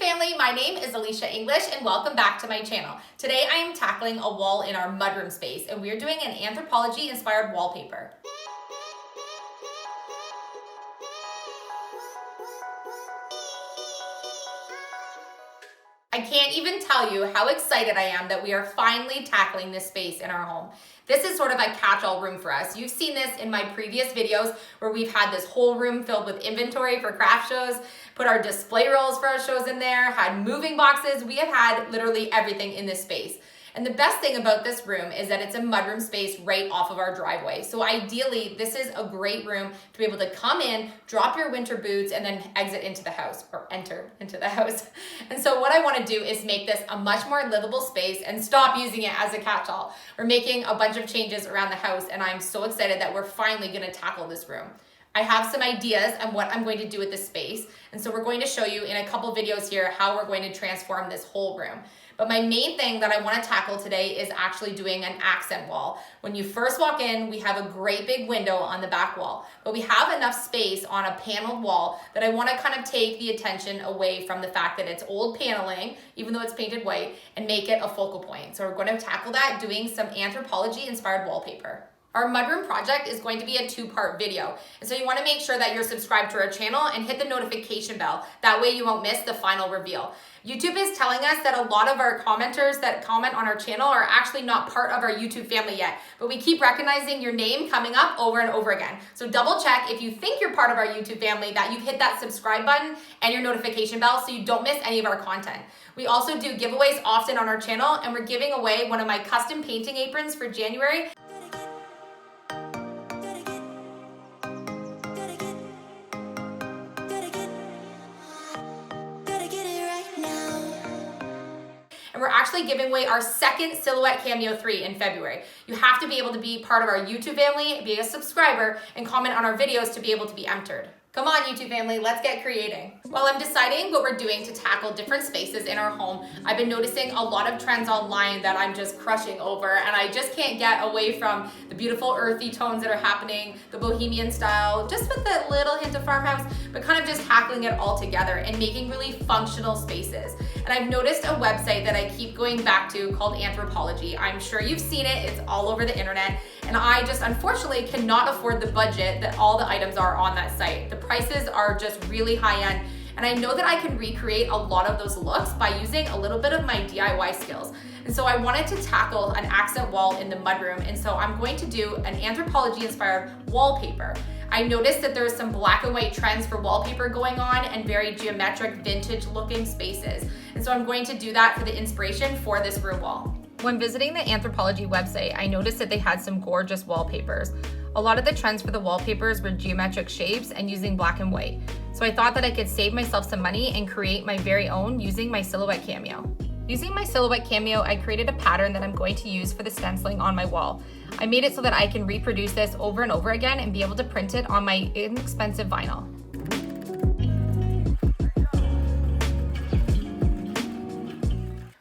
family, my name is Elysia English and welcome back to my channel. Today I am tackling a wall in our mudroom space and we're doing an Anthropologie inspired wallpaper. I can't even tell you how excited I am that we are finally tackling this space in our home. This is sort of a catch-all room for us. You've seen this in my previous videos where we've had this whole room filled with inventory for craft shows, put our display rolls for our shows in there, had moving boxes. We have had literally everything in this space. And the best thing about this room is that it's a mudroom space right off of our driveway. So ideally, this is a great room to be able to come in, drop your winter boots, and then exit into the house, or enter into the house. And so what I want to do is make this a much more livable space and stop using it as a catch-all. We're making a bunch of changes around the house, and I'm so excited that we're finally going to tackle this room. I have some ideas on what I'm going to do with this space, and so we're going to show you in a couple videos here how we're going to transform this whole room. But my main thing that I want to tackle today is actually doing an accent wall. When you first walk in, we have a great big window on the back wall, but we have enough space on a paneled wall that I want to kind of take the attention away from the fact that it's old paneling, even though it's painted white, and make it a focal point. So we're going to tackle that doing some Anthropologie inspired wallpaper. Our mudroom project is going to be a two-part video. And so you want to make sure that you're subscribed to our channel and hit the notification bell. That way you won't miss the final reveal. YouTube is telling us that a lot of our commenters that comment on our channel are actually not part of our YouTube family yet, but we keep recognizing your name coming up over and over again. So double check if you think you're part of our YouTube family that you've hit that subscribe button and your notification bell so you don't miss any of our content. We also do giveaways often on our channel, and we're giving away one of my custom painting aprons for January. And we're actually giving away our second Silhouette Cameo 3 in February. You have to be able to be part of our YouTube family, be a subscriber, and comment on our videos to be able to be entered. Come on, YouTube family, let's get creating. While I'm deciding what we're doing to tackle different spaces in our home, I've been noticing a lot of trends online that I'm just crushing over, and I just can't get away from the beautiful earthy tones that are happening, the bohemian style, just with a little hint of farmhouse, but kind of just tackling it all together and making really functional spaces. And I've noticed a website that I keep going back to called Anthropologie. I'm sure you've seen it, it's all over the internet, and I just unfortunately cannot afford the budget that all the items are on that site. The prices are just really high end, and I know that I can recreate a lot of those looks by using a little bit of my DIY skills. And so I wanted to tackle an accent wall in the mudroom, and so I'm going to do an Anthropologie inspired wallpaper. I noticed that there's some black and white trends for wallpaper going on and very geometric vintage looking spaces. And so I'm going to do that for the inspiration for this room wall. When visiting the Anthropologie website, I noticed that they had some gorgeous wallpapers. A lot of the trends for the wallpapers were geometric shapes and using black and white. So I thought that I could save myself some money and create my very own using my Silhouette Cameo. Using my Silhouette Cameo, I created a pattern that I'm going to use for the stenciling on my wall. I made it so that I can reproduce this over and over again and be able to print it on my inexpensive vinyl.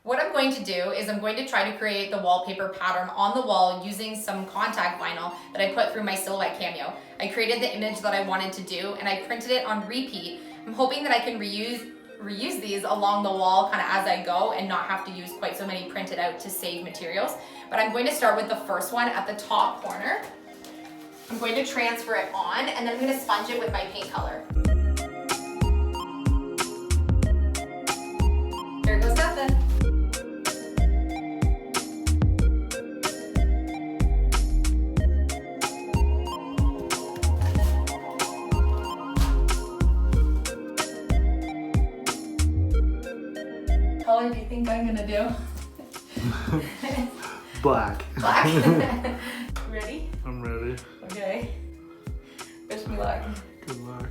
What I'm going to do is I'm going to try to create the wallpaper pattern on the wall using some contact vinyl that I put through my Silhouette Cameo. I created the image that I wanted to do and I printed it on repeat. I'm hoping that I can reuse these along the wall kind of as I go and not have to use quite so many printed out to save materials. But I'm going to start with the first one at the top corner. I'm going to transfer it on and then I'm going to sponge it with my paint color. There goes nothing. What color do you think I'm gonna do? Black. Black? Ready? I'm ready. Okay. Wish me luck. Good luck.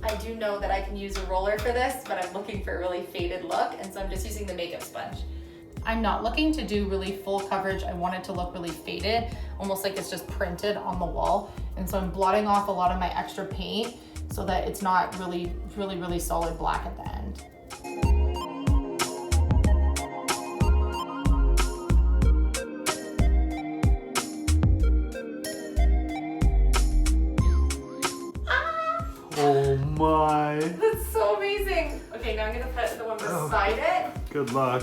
I do know that I can use a roller for this, but I'm looking for a really faded look, and so I'm just using the makeup sponge. I'm not looking to do really full coverage. I want it to look really faded, almost like it's just printed on the wall. And so I'm blotting off a lot of my extra paint so that it's not really solid black at the end. Oh my. That's so amazing. Okay, now I'm gonna put the one beside it. Good luck.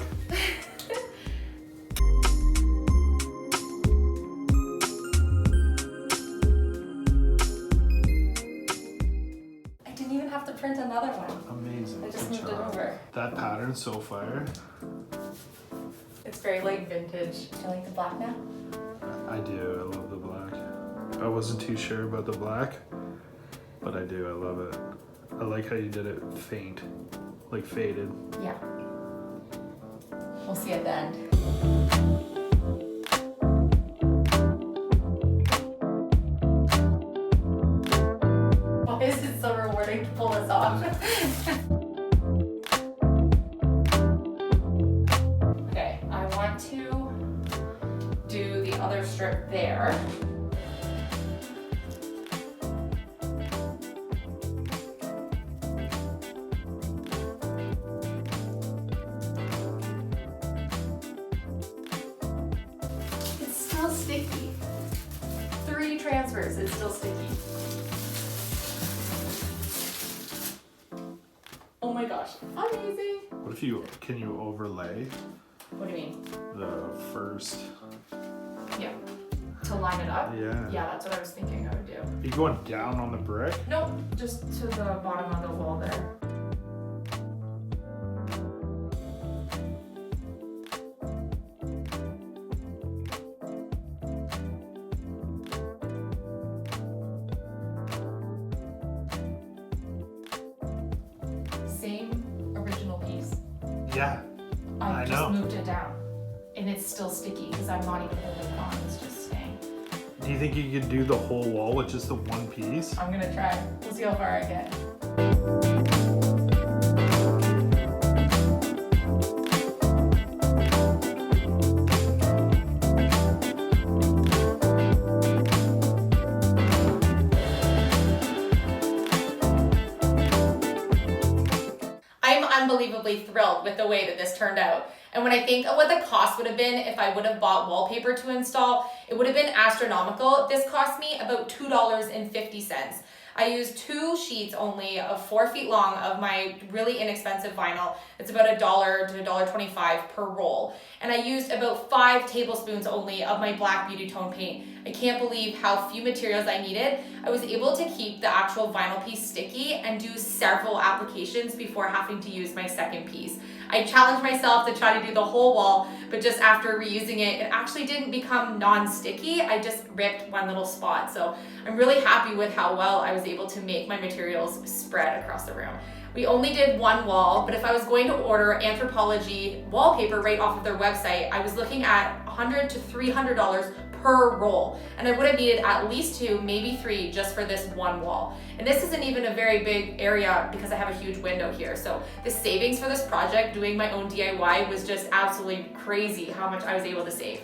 I didn't even have to print another one. Amazing. I just Good moved it job. over. That pattern's so fire. It's very like vintage. Do you like the black now? I do. I love the black. I wasn't too sure about the black, but I do. I love it. I like how you did it faint, like faded. Yeah. We'll see at the end. Why is it so rewarding to pull this off? Okay, I want to do the other strip there. It's still sticky. 3 transfers, it's still sticky. Oh my gosh, amazing. What if can you overlay What do you mean? the first? Yeah. To line it up? Yeah. Yeah, that's what I was thinking I would do. Are you going down on the brick? Nope, just to the bottom of the wall there. Same original piece. Yeah. I I just know. moved it down. And it's still sticky because I'm not even holding it on, it's just staying. Do you think you could do the whole wall with just the one piece? I'm gonna try. We'll see how far I get. I'm unbelievably thrilled with the way that this turned out. And when I think of what the cost would have been if I would have bought wallpaper to install, it would have been astronomical. This cost me about $2.50. I used 2 sheets only of 4 feet long of my really inexpensive vinyl. It's about $1 to $1.25 per roll. And I used about 5 tablespoons only of my black beauty tone paint. I can't believe how few materials I needed. I was able to keep the actual vinyl piece sticky and do several applications before having to use my second piece. I challenged myself to try to do the whole wall, but just after reusing it, it actually didn't become non-sticky. I just ripped one little spot. So I'm really happy with how well I was able to make my materials spread across the room. We only did 1 wall, but if I was going to order Anthropologie wallpaper right off of their website, I was looking at $100 to $300 per roll. And I would have needed at least 2, maybe 3 just for this 1 wall. And this isn't even a very big area because I have a huge window here. So the savings for this project, doing my own DIY, was just absolutely crazy how much I was able to save.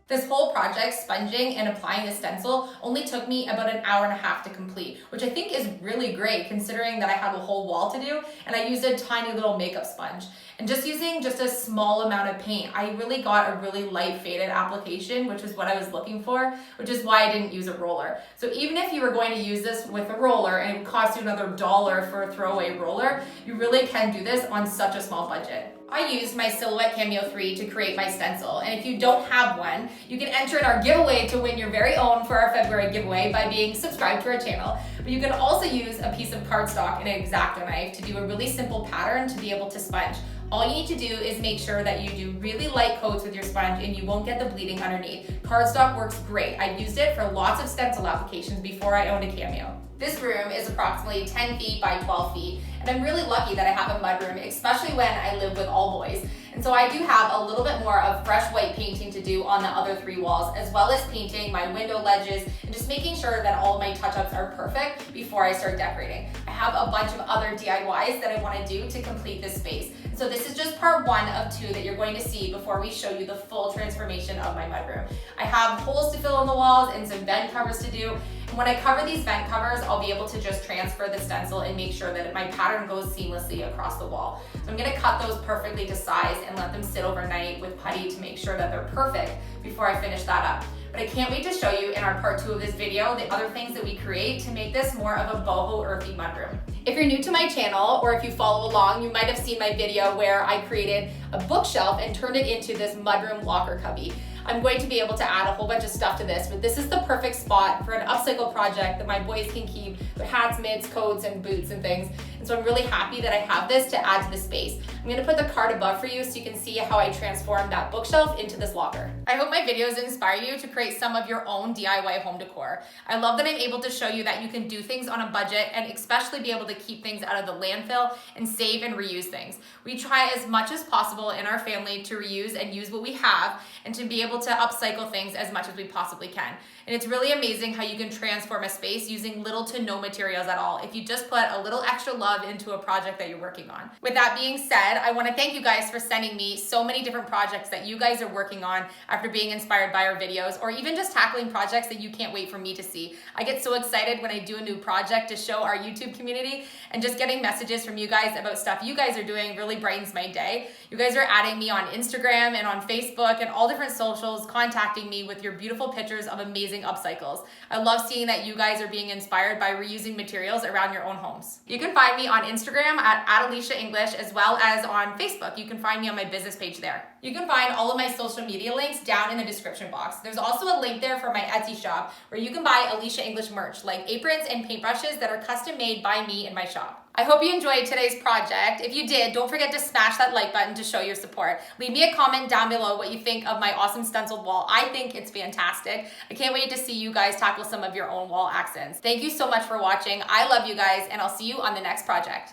This whole project, sponging and applying the stencil, only took me about an hour and a half to complete, which I think is really great considering that I had a whole wall to do and I used a tiny little makeup sponge. And just using just a small amount of paint, I really got a really light faded application, which is what I was looking for, which is why I didn't use a roller. So even if you were going to use this with a roller and it would cost you another $1 for a throwaway roller, you really can do this on such a small budget. I used my Silhouette Cameo 3 to create my stencil, and if you don't have one, you can enter in our giveaway to win your very own for our February giveaway by being subscribed to our channel. But you can also use a piece of cardstock and an X-Acto knife to do a really simple pattern to be able to sponge. All you need to do is make sure that you do really light coats with your sponge and you won't get the bleeding underneath. Cardstock works great. I've used it for lots of stencil applications before I owned a Cameo. This room is approximately 10 feet by 12 feet, and I'm really lucky that I have a mudroom, especially when I live with all boys. And so I do have a little bit more of fresh white painting to do on the other 3 walls, as well as painting my window ledges and just making sure that all of my touch-ups are perfect before I start decorating. I have a bunch of other DIYs that I want to do to complete this space. So this is just part 1 of 2 that you're going to see before we show you the full transformation of my mudroom. I have holes to fill in the walls and some vent covers to do. And when I cover these vent covers, I'll be able to just transfer the stencil and make sure that my pattern goes seamlessly across the wall. So I'm gonna cut those perfectly to size and let them sit overnight with putty to make sure that they're perfect before I finish that up. But I can't wait to show you in our part 2 of this video the other things that we create to make this more of a boho earthy mudroom. If you're new to my channel, or if you follow along, you might have seen my video where I created a bookshelf and turned it into this mudroom locker cubby. I'm going to be able to add a whole bunch of stuff to this, but this is the perfect spot for an upcycle project that my boys can keep their hats, mitts, coats, and boots and things. And so I'm really happy that I have this to add to the space. I'm gonna put the card above for you so you can see how I transformed that bookshelf into this locker. I hope my videos inspire you to create some of your own DIY home decor. I love that I'm able to show you that you can do things on a budget and especially be able to keep things out of the landfill and save and reuse things. We try as much as possible in our family to reuse and use what we have and to be able to upcycle things as much as we possibly can. And it's really amazing how you can transform a space using little to no materials at all if you just put a little extra love into a project that you're working on. With that being said, I want to thank you guys for sending me so many different projects that you guys are working on after being inspired by our videos, or even just tackling projects that you can't wait for me to see. I get so excited when I do a new project to show our YouTube community, and just getting messages from you guys about stuff you guys are doing really brightens my day. You guys are adding me on Instagram and on Facebook and all different socials, contacting me with your beautiful pictures of amazing upcycles. I love seeing that you guys are being inspired by reusing materials around your own homes. You can find me on Instagram at Elysia English, as well as on Facebook. You can find me on my business page there. You can find all of my social media links down in the description box. There's also a link there for my Etsy shop where you can buy Elysia English merch like aprons and paintbrushes that are custom made by me in my shop. I hope you enjoyed today's project. If you did, don't forget to smash that like button to show your support. Leave me a comment down below what you think of my awesome stenciled wall. I think it's fantastic. I can't wait to see you guys tackle some of your own wall accents. Thank you so much for watching. I love you guys, and I'll see you on the next project.